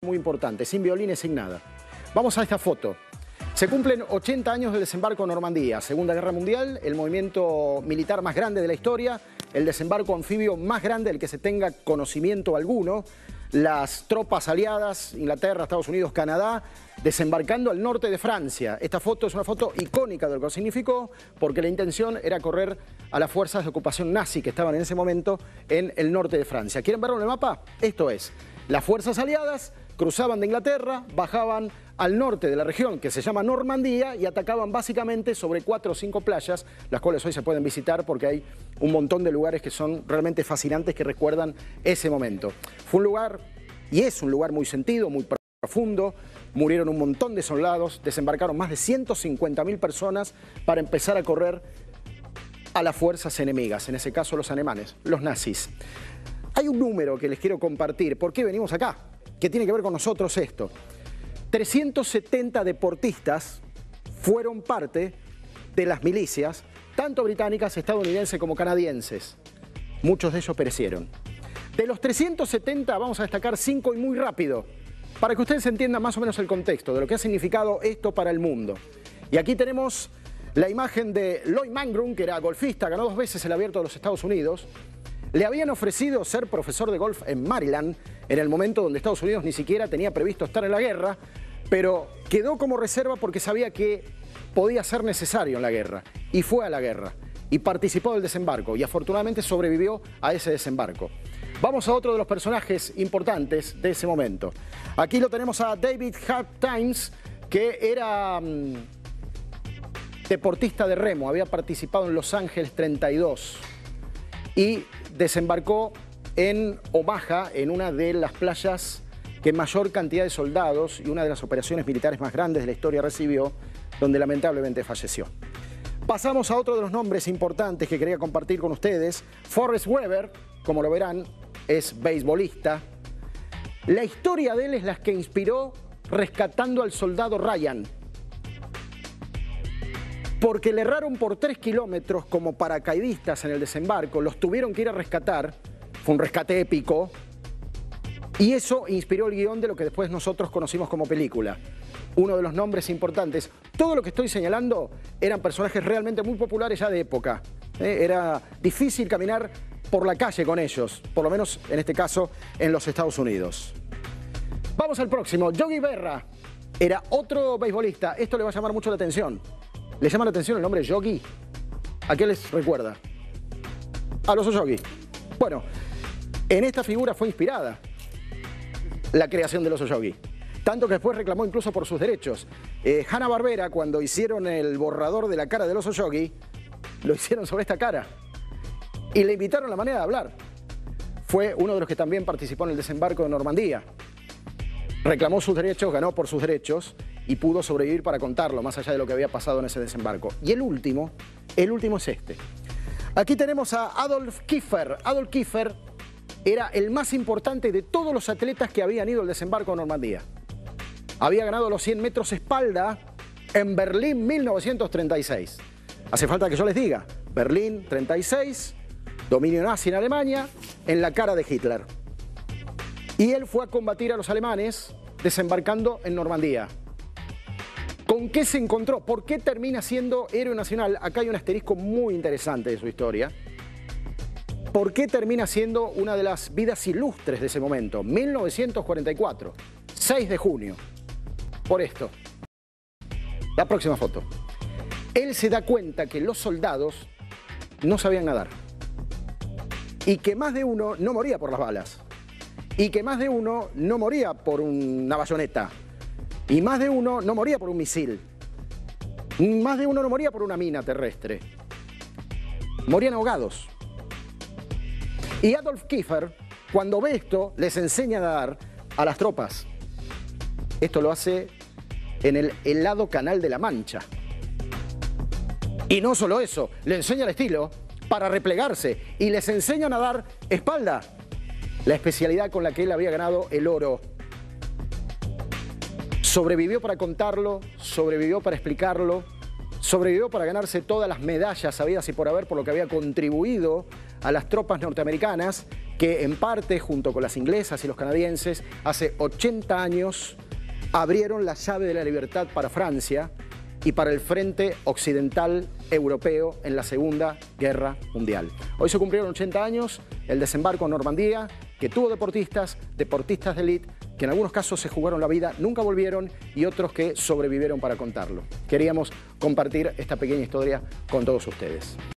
Muy importante, sin violines, sin nada. Vamos a esta foto. Se cumplen 80 años del desembarco en Normandía, Segunda Guerra Mundial, el movimiento militar más grande de la historia, el desembarco anfibio más grande del que se tenga conocimiento alguno, las tropas aliadas, Inglaterra, Estados Unidos, Canadá, desembarcando al norte de Francia. Esta foto es una foto icónica de lo que significó, porque la intención era correr a las fuerzas de ocupación nazi que estaban en ese momento en el norte de Francia. ¿Quieren verlo en el mapa? Esto es, las fuerzas aliadas cruzaban de Inglaterra, bajaban al norte de la región que se llama Normandía y atacaban básicamente sobre 4 o 5 playas, las cuales hoy se pueden visitar porque hay un montón de lugares que son realmente fascinantes que recuerdan ese momento. Fue un lugar, y es un lugar muy sentido, muy profundo, murieron un montón de soldados, desembarcaron más de 150.000 personas para empezar a correr a las fuerzas enemigas, en ese caso los alemanes, los nazis. Hay un número que les quiero compartir. ¿Por qué venimos acá? ¿Qué tiene que ver con nosotros esto? 370 deportistas fueron parte de las milicias, tanto británicas, estadounidenses como canadienses. Muchos de ellos perecieron. De los 370 vamos a destacar 5 y muy rápido, para que ustedes entiendan más o menos el contexto de lo que ha significado esto para el mundo. Y aquí tenemos la imagen de Lloyd Mangrum, que era golfista, ganó 2 veces el Abierto de los Estados Unidos. Le habían ofrecido ser profesor de golf en Maryland, en el momento donde Estados Unidos ni siquiera tenía previsto estar en la guerra, pero quedó como reserva porque sabía que podía ser necesario en la guerra. Y fue a la guerra, y participó del desembarco, y afortunadamente sobrevivió a ese desembarco. Vamos a otro de los personajes importantes de ese momento. Aquí lo tenemos a David Hartimes, que era deportista de remo, había participado en Los Ángeles 32 y desembarcó en Omaha, en una de las playas que mayor cantidad de soldados y una de las operaciones militares más grandes de la historia recibió, donde lamentablemente falleció. Pasamos a otro de los nombres importantes que quería compartir con ustedes. Forrest Weber, como lo verán, es beisbolista. La historia de él es la que inspiró Rescatando al Soldado Ryan, porque le erraron por 3 kilómetros como paracaidistas en el desembarco, los tuvieron que ir a rescatar, fue un rescate épico, y eso inspiró el guión de lo que después nosotros conocimos como película. Uno de los nombres importantes. Todo lo que estoy señalando eran personajes realmente muy populares ya de época. Era difícil caminar por la calle con ellos, por lo menos en este caso en los Estados Unidos. Vamos al próximo. Yogi Berra era otro beisbolista. Esto le va a llamar mucho la atención. ¿Le llama la atención el nombre Yogi? ¿A qué les recuerda? A los Yogi. Bueno, en esta figura fue inspirada la creación del oso Yogi. Tanto que después reclamó incluso por sus derechos. Hanna-Barbera, cuando hicieron el borrador de la cara del oso Yogi, lo hicieron sobre esta cara. Y le invitaron la manera de hablar. Fue uno de los que también participó en el desembarco de Normandía. Reclamó sus derechos, ganó por sus derechos y pudo sobrevivir para contarlo, más allá de lo que había pasado en ese desembarco. Y el último es este. Aquí tenemos a Adolf Kiefer. Adolf Kiefer era el más importante de todos los atletas que habían ido al desembarco de Normandía. Había ganado los 100 metros espalda en Berlín 1936. Hace falta que yo les diga, Berlín 36, dominio nazi en Alemania, en la cara de Hitler. Y él fue a combatir a los alemanes desembarcando en Normandía. ¿Con qué se encontró? ¿Por qué termina siendo héroe nacional? Acá hay un asterisco muy interesante de su historia. ¿Por qué termina siendo una de las vidas ilustres de ese momento? 1944, 6 de junio. Por esto. La próxima foto. Él se da cuenta que los soldados no sabían nadar. Y que más de uno no moría por las balas. Y que más de uno no moría por una bayoneta. Y más de uno no moría por un misil. Más de uno no moría por una mina terrestre. Morían ahogados. Y Adolf Kiefer, cuando ve esto, les enseña a nadar a las tropas. Esto lo hace en el helado Canal de la Mancha. Y no solo eso, le enseña el estilo para replegarse y les enseña a nadar espalda. La especialidad con la que él había ganado el oro. Sobrevivió para contarlo, sobrevivió para explicarlo, sobrevivió para ganarse todas las medallas habidas y por haber por lo que había contribuido a las tropas norteamericanas que en parte, junto con las inglesas y los canadienses, hace 80 años abrieron la llave de la libertad para Francia y para el frente occidental europeo en la Segunda Guerra Mundial. Hoy se cumplieron 80 años, el desembarco en Normandía, que tuvo deportistas de élite, que en algunos casos se jugaron la vida, nunca volvieron, y otros que sobrevivieron para contarlo. Queríamos compartir esta pequeña historia con todos ustedes.